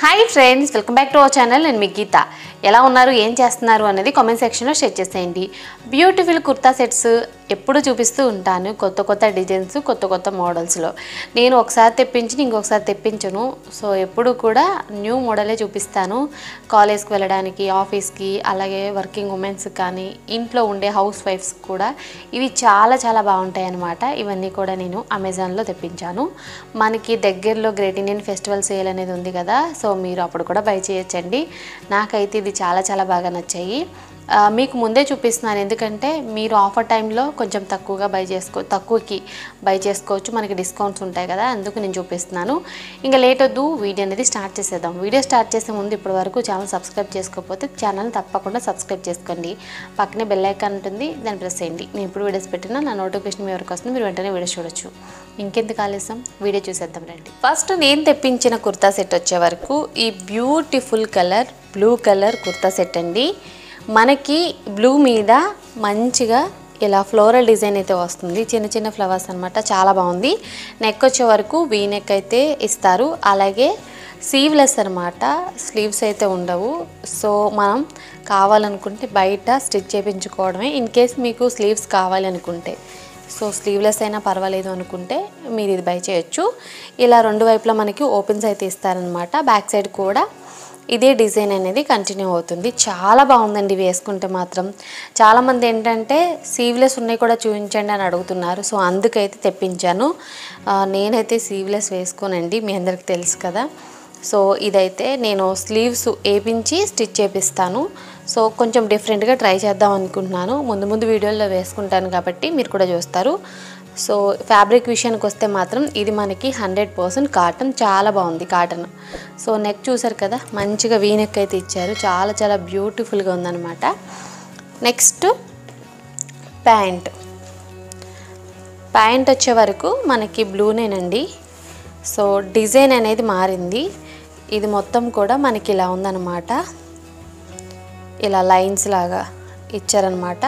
Hi friends, welcome back to our channel. నేను మీ గీత. ఎలా ఉన్నారు, ఏం చేస్తున్నారు అనేది కామెంట్ సెక్షన్లో షేర్ చేసేయండి. బ్యూటిఫుల్ కుర్తా సెట్స్ ఎప్పుడు చూపిస్తూ ఉంటాను, కొత్త కొత్త డిజైన్స్, కొత్త కొత్త మోడల్స్లో. నేను ఒకసారి తెప్పించి ఇంకొకసారి తెప్పించను. సో ఎప్పుడు కూడా న్యూ మోడలే చూపిస్తాను. కాలేజ్కి వెళ్ళడానికి, ఆఫీస్కి, అలాగే వర్కింగ్ ఉమెన్స్ కానీ, ఇంట్లో ఉండే హౌస్ వైఫ్స్ కూడా ఇవి చాలా చాలా బాగుంటాయి అన్నమాట. ఇవన్నీ కూడా నేను అమెజాన్లో తెప్పించాను. మనకి దగ్గరలో గ్రేట్ ఇండియన్ ఫెస్టివల్ సేల్ అనేది ఉంది కదా, సో మీరు అప్పుడు కూడా బై చేయొచ్చండి. నాకైతే ఇది చాలా చాలా బాగా నచ్చాయి. మీకు ముందే చూపిస్తున్నాను, ఎందుకంటే మీరు ఆఫర్ టైంలో కొంచెం తక్కువకి బై చేసుకోవచ్చు. మనకి డిస్కౌంట్స్ ఉంటాయి కదా, అందుకు నేను చూపిస్తున్నాను. ఇంకా లేట్ వద్దు, వీడియో అనేది స్టార్ట్ చేసేద్దాం. వీడియో స్టార్ట్ చేసే ముందు ఇప్పటి వరకు ఛానల్ సబ్స్క్రైబ్ చేసుకోకపోతే ఛానల్ తప్పకుండా సబ్స్క్రైబ్ చేసుకోండి. పక్కనే బెల్ ఐకాన్ ఉంటుంది, దాన్ని ప్రెస్ చేయండి. నేను ఇప్పుడు వీడియోస్ పెట్టినా నా నోటిఫికేషన్ మీ వరకు వస్తుంది, మీరు వెంటనే వీడియో చూడొచ్చు. ఇంకెందుకు ఆలస్యం, వీడియో చూసేద్దాం రండి. ఫస్ట్ నేను తెప్పించిన కుర్తా సెట్ వచ్చే వరకు ఈ beautiful colour blue colour kurta set అండి. మనకి బ్లూ మీద మంచిగా ఇలా ఫ్లోరల్ డిజైన్ అయితే వస్తుంది, చిన్న చిన్న ఫ్లవర్స్ అనమాట. చాలా బాగుంది. నెక్ వచ్చే వరకు వీ నెక్ అయితే ఇస్తారు, అలాగే స్లీవ్లెస్ అనమాట, స్లీవ్స్ అయితే ఉండవు. సో మనం కావాలనుకుంటే బయట స్టిచ్ చేయించుకోవడమే. ఇన్ కేస్ మీకు స్లీవ్స్ కావాలి అనుకుంటే, సో స్లీవ్లెస్ అయినా పర్వాలేదు అనుకుంటే మీరు ఇది బై చేయొచ్చు. ఇలా రెండు వైపులా మనకి ఓపెన్స్ అయితే ఇస్తారనమాట. బ్యాక్ సైడ్ కూడా ఇదే డిజైన్ అనేది కంటిన్యూ అవుతుంది. చాలా బాగుందండి వేసుకుంటే మాత్రం. చాలామంది ఏంటంటే స్లీవ్లెస్ ఉన్నాయి కూడా చూపించండి అని అడుగుతున్నారు, సో అందుకైతే తెప్పించాను. నేనైతే స్లీవ్లెస్ వేసుకోనండి, మీ అందరికి తెలుసు కదా. సో ఇదైతే నేను స్లీవ్స్ వేపించి స్టిచ్ చేపిస్తాను. సో కొంచెం డిఫరెంట్గా ట్రై చేద్దాం అనుకుంటున్నాను. ముందు వీడియోల్లో వేసుకుంటాను కాబట్టి మీరు కూడా చూస్తారు. సో ఫ్యాబ్రిక్ విషయానికి వస్తే మాత్రం ఇది మనకి 100% కాటన్. చాలా బాగుంది కాటన్. సో నెక్ చూసారు కదా, మంచిగా వీ నెక్ అయితే ఇచ్చారు. చాలా చాలా బ్యూటిఫుల్గా ఉందన్నమాట. నెక్స్ట్ ప్యాంట్ వచ్చే వరకు మనకి బ్లూనేనండి. సో డిజైన్ అనేది మారింది. ఇది మొత్తం కూడా మనకి ఇలా ఉందన్నమాట, ఇలా లైన్స్ లాగా ఇచ్చారనమాట.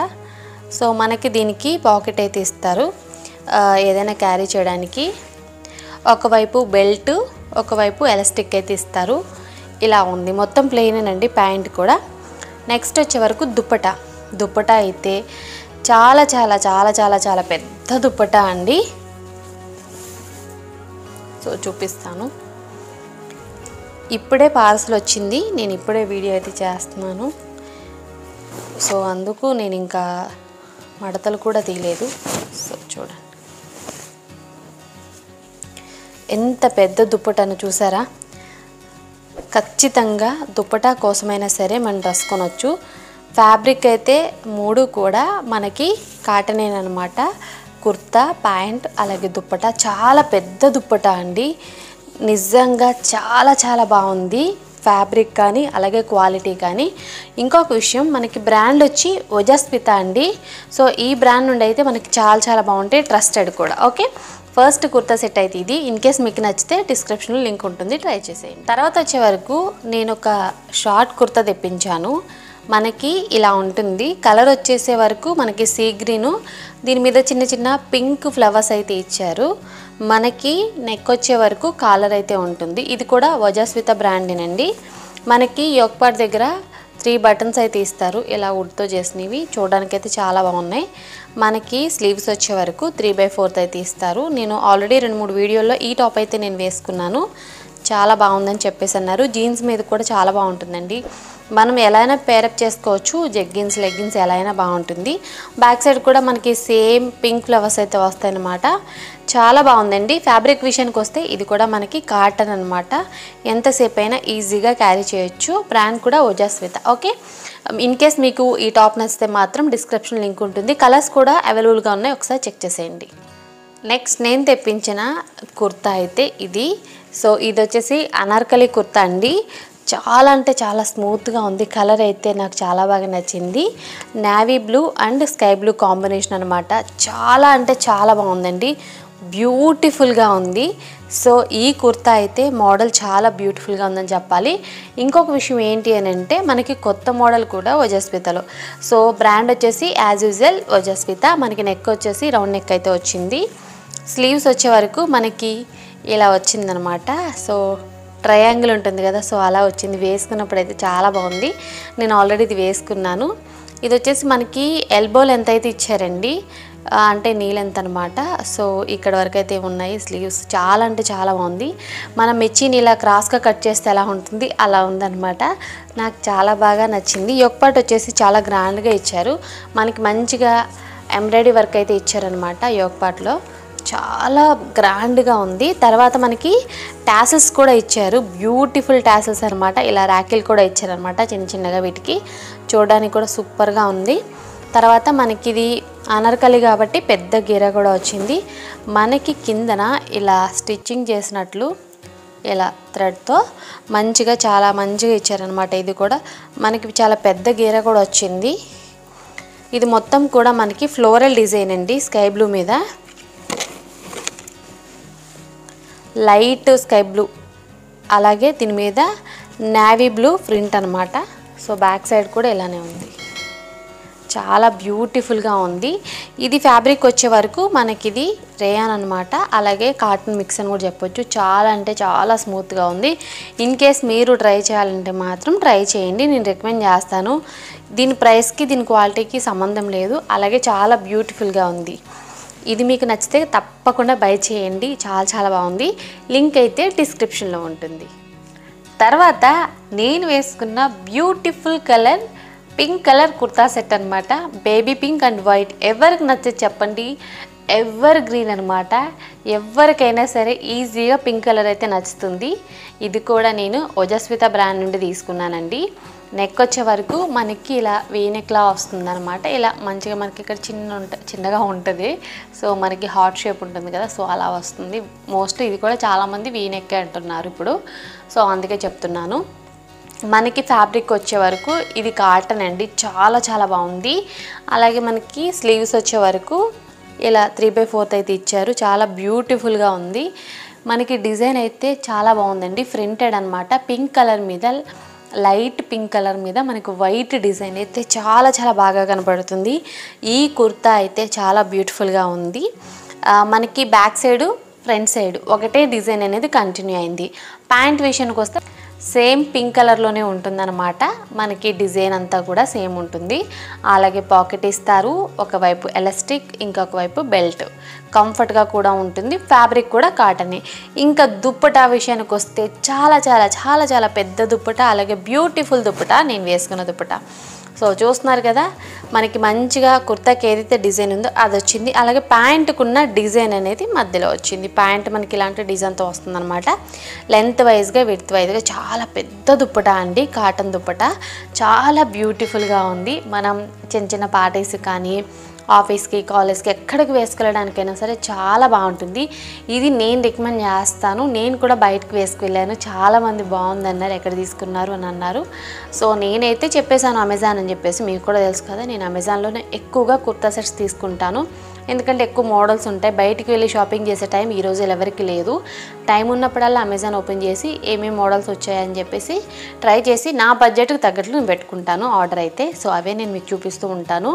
సో మనకి దీనికి పాకెట్ అయితే ఇస్తారు, ఏదైనా క్యారీ చేయడానికి. ఒకవైపు బెల్ట్, ఒకవైపు ఎలాస్టిక్ అయితే ఇస్తారు. ఇలా ఉంది, మొత్తం ప్లెయినేనండి ప్యాంట్ కూడా. నెక్స్ట్ వచ్చే వరకు దుప్పటా అయితే చాలా చాలా చాలా చాలా చాలా పెద్ద దుప్పటా అండి. సో చూపిస్తాను. ఇప్పుడే పార్సల్ వచ్చింది, నేను ఇప్పుడే వీడియో అయితే చేస్తున్నాను. సో అందుకు నేను ఇంకా మడతలు కూడా తీయలేదు. సో చూడండి ఎంత పెద్ద దుప్పటను చూసారా. ఖచ్చితంగా దుప్పటా కోసమైనా సరే మనం డ్రెస్ కొనొచ్చు. ఫ్యాబ్రిక్ అయితే మూడు కూడా మనకి కాటనేనమాట. కుర్తా, ప్యాంట్, అలాగే దుప్పటా. చాలా పెద్ద దుప్పటా అండి, నిజంగా చాలా చాలా బాగుంది ఫ్యాబ్రిక్ కానీ, అలాగే క్వాలిటీ కానీ. ఇంకొక విషయం, మనకి బ్రాండ్ వచ్చి ఓజస్విత అండి. సో ఈ బ్రాండ్ నుండి అయితే మనకి చాలా చాలా బాగుంటాయి, ట్రస్టెడ్ కూడా. ఓకే, ఫస్ట్ కుర్తా సెట్ అయితే ఇది. ఇన్ కేస్ మీకు నచ్చితే డిస్క్రిప్షన్లో లింక్ ఉంటుంది, ట్రై చేసేయండి. తర్వాత వచ్చే వరకు నేను ఒక షార్ట్ కుర్తా తెప్పించాను. మనకి ఇలా ఉంటుంది. కలర్ వచ్చేసే వరకు మనకి సీ గ్రీను, దీని మీద చిన్న చిన్న పింక్ ఫ్లవర్స్ అయితే ఇచ్చారు. మనకి నెక్ వచ్చే వరకు కాలర్ అయితే ఉంటుంది. ఇది కూడా ఓజస్విత బ్రాండేనండి. మనకి యోక్ పార్ట్ దగ్గర 3 బటన్స్ అయితే ఇస్తారు, ఇలా వుడ్తో చేసినవి. చూడడానికైతే చాలా బాగున్నాయి. మనకి స్లీవ్స్ వచ్చే వరకు 3/4 అయితే ఇస్తారు. నేను ఆల్రెడీ 2-3 వీడియోల్లో ఈ టాప్ అయితే నేను వేసుకున్నాను, చాలా బాగుందని చెప్పేసి అన్నారు. జీన్స్ మీద కూడా చాలా బాగుంటుందండి. మనం ఎలా అయినా పేరప్ చేసుకోవచ్చు, జెగ్గిన్స్, లెగ్గిన్స్ ఎలా అయినా బాగుంటుంది. బ్యాక్ సైడ్ కూడా మనకి సేమ్ పింక్ ఫ్లవర్స్ అయితే వస్తాయన్నమాట. చాలా బాగుందండి. ఫ్యాబ్రిక్ విషయానికి వస్తే ఇది కూడా మనకి కాటన్ అనమాట. ఎంతసేపు అయినా ఈజీగా క్యారీ చేయొచ్చు. బ్రాండ్ కూడా ఓజస్విత. ఓకే, ఇన్ కేస్ మీకు ఈ టాప్ నచ్చితే మాత్రం డిస్క్రిప్షన్ లింక్ ఉంటుంది. కలర్స్ కూడా అవైలబుల్గా ఉన్నాయి, ఒకసారి చెక్ చేసేయండి. నెక్స్ట్ నేను తెప్పించిన కుర్తా అయితే ఇది. సో ఇది వచ్చేసి అనార్కలి కుర్తా అండి. చాలా అంటే చాలా స్మూత్గా ఉంది. కలర్ అయితే నాకు చాలా బాగా నచ్చింది. Navy blue and sky blue combination అనమాట. చాలా అంటే చాలా బాగుందండి, బ్యూటిఫుల్గా ఉంది. సో ఈ కుర్తా అయితే మోడల్ చాలా బ్యూటిఫుల్గా ఉందని చెప్పాలి. ఇంకొక విషయం ఏంటి అని అంటే, మనకి కొత్త మోడల్ కూడా ఓజస్వితలో. సో బ్రాండ్ వచ్చేసి యాజ్ యూజువల్ ఓజస్విత. మనకి నెక్ వచ్చేసి రౌండ్ నెక్ అయితే వచ్చింది. స్లీవ్స్ వచ్చే వరకు మనకి ఇలా వచ్చిందనమాట. సో ట్రయాంగిల్ ఉంటుంది కదా, సో అలా వచ్చింది. వేసుకున్నప్పుడు అయితే చాలా బాగుంది. నేను ఆల్రెడీ ఇది వేసుకున్నాను. ఇది వచ్చేసి మనకి ఎల్బో లెంత్ అయితే ఇచ్చారండి, అంటే నీ లెంత్ అనమాట. సో ఇక్కడ వరకు అయితే ఉన్నాయి స్లీవ్స్. చాలా అంటే చాలా బాగుంది. మనం మెచ్చిని ఇలా క్రాస్గా కట్ చేస్తే ఎలా ఉంటుంది అలా ఉందన్నమాట. నాకు చాలా బాగా నచ్చింది. యోక్ పార్ట్ వచ్చేసి చాలా గ్రాండ్గా ఇచ్చారు. మనకి మంచిగా ఎంబ్రాయిడరీ వర్క్ అయితే ఇచ్చారనమాట యోక్ పార్ట్లో. చాలా గ్రాండ్గా ఉంది. తర్వాత మనకి టాసిల్స్ కూడా ఇచ్చారు, బ్యూటిఫుల్ టాసిల్స్ అనమాట. ఇలా ర్యాకిల్ కూడా ఇచ్చారనమాట చిన్న చిన్నగా. వీటికి చూడడానికి కూడా సూపర్గా ఉంది. తర్వాత మనకి ఇది అనార్కలి కాబట్టి పెద్ద గీర కూడా వచ్చింది. మనకి కిందన ఇలా స్టిచ్చింగ్ చేసినట్లు ఇలా థ్రెడ్తో మంచిగా చాలా మంచిగా ఇచ్చారనమాట. ఇది కూడా మనకి చాలా పెద్ద గీర కూడా వచ్చింది. ఇది మొత్తం కూడా మనకి ఫ్లోరల్ డిజైన్ అండి, స్కై బ్లూ మీద లైట్ స్కై బ్లూ, అలాగే దీని మీద నేవీ బ్లూ ప్రింట్ అనమాట. సో బ్యాక్ సైడ్ కూడా ఇలానే ఉంది. చాలా బ్యూటిఫుల్గా ఉంది. ఇది ఫ్యాబ్రిక్ వచ్చే వరకు మనకి ఇది రేయాన్ అనమాట, అలాగే కాటన్ మిక్స్ అని కూడా చెప్పొచ్చు. చాలా అంటే చాలా స్మూత్గా ఉంది. ఇన్ కేస్ మీరు ట్రై చేయాలంటే మాత్రం ట్రై చేయండి, నేను రికమెండ్ చేస్తాను. దీని ప్రైస్కి దీని క్వాలిటీకి సంబంధం లేదు. అలాగే చాలా బ్యూటిఫుల్గా ఉంది. ఇది మీకు నచ్చితే తప్పకుండా బై చేయండి, చాలా చాలా బాగుంది. లింక్ అయితే డిస్క్రిప్షన్లో ఉంటుంది. తర్వాత నేను వేసుకున్న beautiful colour pink colour kurta set అనమాట. Baby pink and white. ఎవరికి నచ్చదు చెప్పండి, ఎవర్ గ్రీన్ అనమాట. ఎవరికైనా సరే ఈజీగా పింక్ కలర్ అయితే నచ్చుతుంది. ఇది కూడా నేను ఓజస్విత బ్రాండ్ నుండి తీసుకున్నానండి. నెక్ వచ్చే వరకు మనకి ఇలా వీనెక్లా వస్తుంది అనమాట. ఇలా మంచిగా మనకి ఇక్కడ చిన్నగా ఉంటుంది. సో మనకి హార్ట్ షేప్ ఉంటుంది కదా, సో అలా వస్తుంది. మోస్ట్లీ ఇది కూడా చాలామంది వీనెక్కే అంటున్నారు ఇప్పుడు, సో అందుకే చెప్తున్నాను. మనకి ఫ్యాబ్రిక్ వచ్చే వరకు ఇది కాటన్ అండి, చాలా చాలా బాగుంది. అలాగే మనకి స్లీవ్స్ వచ్చే వరకు ఇలా 3/4 అయితే ఇచ్చారు. చాలా బ్యూటిఫుల్గా ఉంది. మనకి డిజైన్ అయితే చాలా బాగుందండి, ప్రింటెడ్ అనమాట. పింక్ కలర్ మీద, లైట్ పింక్ కలర్ మీద మనకు వైట్ డిజైన్ అయితే చాలా చాలా బాగా కనపడుతుంది. ఈ కుర్తా అయితే చాలా బ్యూటిఫుల్గా ఉంది. మనకి బ్యాక్ సైడు ఫ్రంట్ సైడ్ ఒకటే డిజైన్ అనేది కంటిన్యూ అయింది. ప్యాంట్ విషయానికి వస్తే సేమ్ పింక్ కలర్లోనే ఉంటుందన్నమాట. మనకి డిజైన్ అంతా కూడా సేమ్ ఉంటుంది. అలాగే పాకెట్ ఇస్తారు, ఒకవైపు ఎలాస్టిక్, ఇంకొక వైపు బెల్ట్. కంఫర్ట్గా కూడా ఉంటుంది. ఫ్యాబ్రిక్ కూడా కాటనే. ఇంకా దుప్పటా విషయానికి వస్తే చాలా చాలా చాలా చాలా పెద్ద దుప్పటా, అలాగే బ్యూటిఫుల్ దుప్పటా నేను వేసుకున్న దుప్పటా. సో చూస్తున్నారు కదా, మనకి మంచిగా కుర్తాకి ఏదైతే డిజైన్ ఉందో అది వచ్చింది. అలాగే ప్యాంటుకున్న డిజైన్ అనేది మధ్యలో వచ్చింది. ప్యాంట్ మనకి ఇలాంటి డిజైన్తో వస్తుందన్నమాట. లెంత్ వైజ్గా విడ్త్ వైజ్గా చాలా పెద్ద దుప్పటా అండి, కాటన్ దుప్పటా. చాలా బ్యూటిఫుల్గా ఉంది. మనం చిన్న చిన్న పార్టీస్ కానీ ఆఫీస్కి, కాలేజ్కి, ఎక్కడికి వేసుకెళ్ళడానికైనా సరే చాలా బాగుంటుంది. ఇది నేను రికమెండ్ చేస్తాను. నేను కూడా బయటకు వేసుకెళ్ళాను, చాలామంది బాగుందన్నారు, ఎక్కడ తీసుకున్నారు అని అన్నారు. సో నేనైతే చెప్పేశాను అమెజాన్ అని చెప్పేసి. మీకు కూడా తెలుసు కదా, నేను అమెజాన్లోనే ఎక్కువగా కుర్తా సెట్స్ తీసుకుంటాను. ఎందుకంటే ఎక్కువ మోడల్స్ ఉంటాయి. బయటికి వెళ్ళి షాపింగ్ చేసే టైం ఈ రోజు ఎవరికి లేదు. టైం ఉన్నప్పుడల్లా అమెజాన్ ఓపెన్ చేసి ఏమేమి మోడల్స్ వచ్చాయని చెప్పేసి ట్రై చేసి నా బడ్జెట్కి తగ్గట్లు నేను పెట్టుకుంటాను ఆర్డర్ అయితే. సో అవే నేను మీకు చూపిస్తూ ఉంటాను.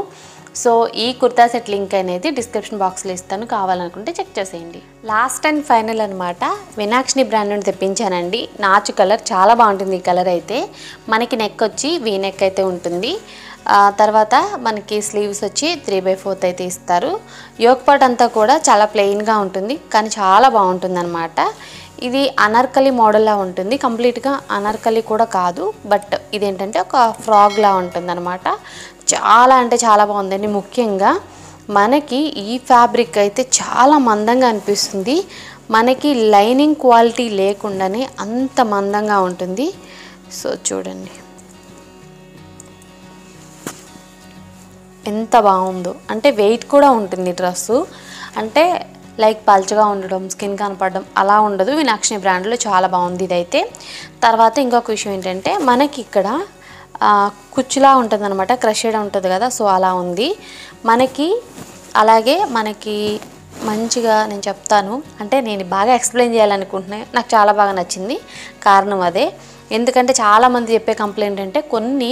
సో ఈ కుర్తా సెట్ లింక్ అనేది డిస్క్రిప్షన్ బాక్స్లో ఇస్తాను, కావాలనుకుంటే చెక్ చేసేయండి. లాస్ట్ అండ్ ఫైనల్ అనమాట, వినాక్షిని బ్రాండ్ నుండి తెప్పించానండి. నాచు కలర్, చాలా బాగుంటుంది ఈ కలర్ అయితే. మనకి నెక్ వచ్చి వీ నెక్ అయితే ఉంటుంది. తర్వాత మనకి స్లీవ్స్ వచ్చి 3/4 అయితే ఇస్తారు. యోక్ పార్ట్ అంతా కూడా చాలా ప్లెయిన్గా ఉంటుంది, కానీ చాలా బాగుంటుంది అనమాట. ఇది అనార్కలి మోడల్లా ఉంటుంది. కంప్లీట్గా అనార్కలి కూడా కాదు, బట్ ఇదేంటంటే ఒక ఫ్రాగ్లా ఉంటుంది అనమాట. చాలా అంటే చాలా బాగుందండి. ముఖ్యంగా మనకి ఈ ఫ్యాబ్రిక్ అయితే చాలా మందంగా అనిపిస్తుంది. మనకి లైనింగ్ క్వాలిటీ లేకుండానే అంత మందంగా ఉంటుంది. సో చూడండి ఎంత బాగుందో. అంటే వెయిట్ కూడా ఉంటుంది డ్రెస్సు. అంటే లైక్ పల్చగా ఉండడం, స్కిన్ కనపడడం అలా ఉండదు. వినాక్షిని బ్రాండ్లో చాలా బాగుంది ఇదైతే. తర్వాత ఇంకొక విషయం ఏంటంటే మనకి ఇక్కడ కుచ్చులా ఉంటుంది అనమాట, క్రషెడ్ ఉంటుంది కదా, సో అలా ఉంది మనకి. అలాగే మనకి మంచిగా నేను చెప్తాను. అంటే నేను బాగా ఎక్స్ప్లెయిన్ చేయాలనుకుంటున్నాను. నాకు చాలా బాగా నచ్చింది. కారణం అదే. ఎందుకంటే చాలామంది చెప్పే కంప్లైంట్ అంటే కొన్ని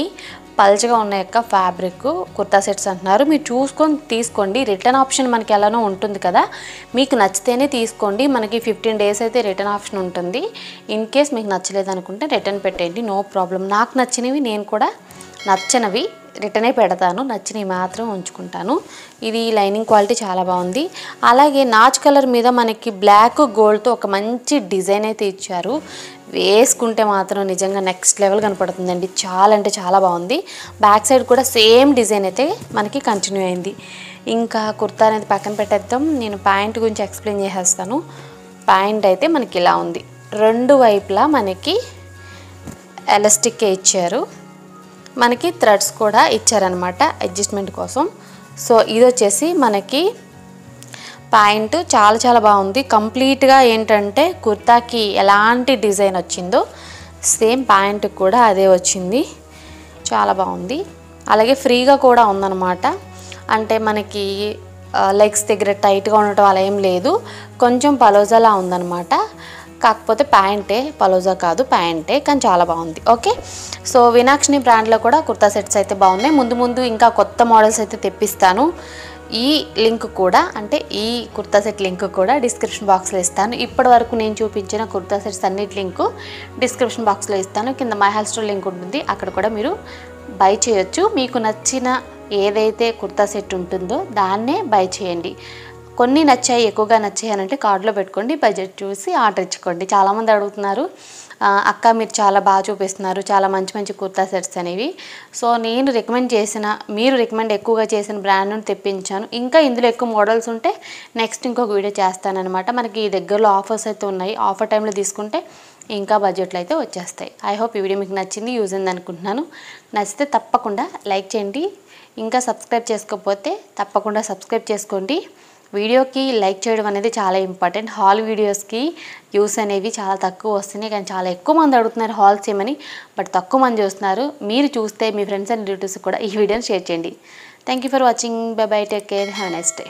పల్చగా ఉన్న యొక్క ఫ్యాబ్రిక్ కుర్తా సెట్స్ అంటున్నారు. మీరు చూసుకొని తీసుకోండి. రిటర్న్ ఆప్షన్ మనకి ఎలానో ఉంటుంది కదా, మీకు నచ్చితేనే తీసుకోండి. మనకి 15 days అయితే రిటర్న్ ఆప్షన్ ఉంటుంది. ఇన్ కేస్ మీకు నచ్చలేదు అనుకుంటే రిటర్న్ పెట్టేయండి, నో ప్రాబ్లం. నాకు నచ్చినవి నేను కూడా నచ్చనివి రిటర్నే పెడతాను, నచ్చినవి మాత్రం ఉంచుకుంటాను. ఇది లైనింగ్ క్వాలిటీ చాలా బాగుంది. అలాగే నాచ్ కలర్ మీద మనకి బ్లాక్ గోల్డ్తో ఒక మంచి డిజైన్ అయితే ఇచ్చారు. వేసుకుంటే మాత్రం నిజంగా నెక్స్ట్ లెవెల్ కనపడుతుందండి. చాలా అంటే చాలా బాగుంది. బ్యాక్ సైడ్ కూడా సేమ్ డిజైన్ అయితే మనకి కంటిన్యూ అయింది. ఇంకా కుర్తా అనేది పక్కన పెట్టేద్దాం. నేను ప్యాంట్ గురించి ఎక్స్ప్లెయిన్ చేసేస్తాను. ప్యాంట్ అయితే మనకి ఇలా ఉంది. రెండు వైపులా మనకి ఎలాస్టిక్ ఇచ్చారు. మనకి థ్రెడ్స్ కూడా ఇచ్చారనమాట అడ్జస్ట్మెంట్ కోసం. సో ఇది వచ్చేసి మనకి ప్యాంటు చాలా చాలా బాగుంది. కంప్లీట్గా ఏంటంటే కుర్తాకి ఎలాంటి డిజైన్ వచ్చిందో సేమ్ ప్యాంటు కూడా అదే వచ్చింది. చాలా బాగుంది. అలాగే ఫ్రీగా కూడా ఉందన్నమాట. అంటే మనకి లెగ్స్ దగ్గర టైట్గా ఉండటం అలా ఏం లేదు, కొంచెం పలోజాలా ఉందన్నమాట. కాకపోతే ప్యాంటే, పలోజా కాదు, ప్యాంటే, కానీ చాలా బాగుంది. ఓకే, సో వినాక్షిని బ్రాండ్లో కూడా కుర్తా సెట్స్ అయితే బాగున్నాయి. ముందు ముందు ఇంకా కొత్త మోడల్స్ అయితే తెప్పిస్తాను. ఈ లింక్ కూడా, అంటే ఈ కుర్తా సెట్ లింక్ కూడా డిస్క్రిప్షన్ బాక్స్లో ఇస్తాను. ఇప్పటి వరకు నేను చూపించిన కుర్తా సెట్స్ అన్నిటి లింకు డిస్క్రిప్షన్ బాక్స్లో ఇస్తాను. కింద మై హాల్ స్టోర్ లింక్ ఉంటుంది, అక్కడ కూడా మీరు బై చేయొచ్చు. మీకు నచ్చిన ఏదైతే కుర్తా సెట్ ఉంటుందో దాన్నే బై చేయండి. కొన్ని నచ్చాయి, ఎక్కువగా నచ్చాయి అని అంటే కార్డులో పెట్టుకోండి, బడ్జెట్ చూసి ఆర్డర్ ఇచ్చుకోండి. చాలామంది అడుగుతున్నారు, అక్క మీరు చాలా బాగా చూపిస్తున్నారు, చాలా మంచి మంచి కుర్తా సెట్స్ అనేవి. సో నేను మీరు రికమెండ్ ఎక్కువగా చేసిన బ్రాండ్ను తెప్పించాను. ఇంకా ఇందులో ఎక్కువ మోడల్స్ ఉంటే నెక్స్ట్ ఇంకొక వీడియో చేస్తానన్నమాట. మనకి దగ్గరలో ఆఫర్స్ అయితే ఉన్నాయి. ఆఫర్ టైంలో తీసుకుంటే ఇంకా బడ్జెట్లో అయితే వచ్చేస్తాయి. ఐ హోప్ ఈ వీడియో మీకు నచ్చింది, యూజ్ అయింది అనుకుంటున్నాను. నచ్చితే తప్పకుండా లైక్ చేయండి. ఇంకా సబ్స్క్రైబ్ చేసుకోకపోతే తప్పకుండా సబ్స్క్రైబ్ చేసుకోండి. వీడియోకి లైక్ చేయడం అనేది చాలా ఇంపార్టెంట్. హాల్ వీడియోస్కి వ్యూస్ అనేవి చాలా తక్కువ వస్తున్నాయి, కానీ చాలా ఎక్కువ మంది అడుగుతున్నారు హాల్స్ చేయమని, బట్ తక్కువ మంది చూస్తున్నారు. మీరు చూస్తే మీ ఫ్రెండ్స్ అండ్ రిలేటివ్స్ కూడా ఈ వీడియోని షేర్ చేయండి. Thank you for watching. By by, take care, have a nice day.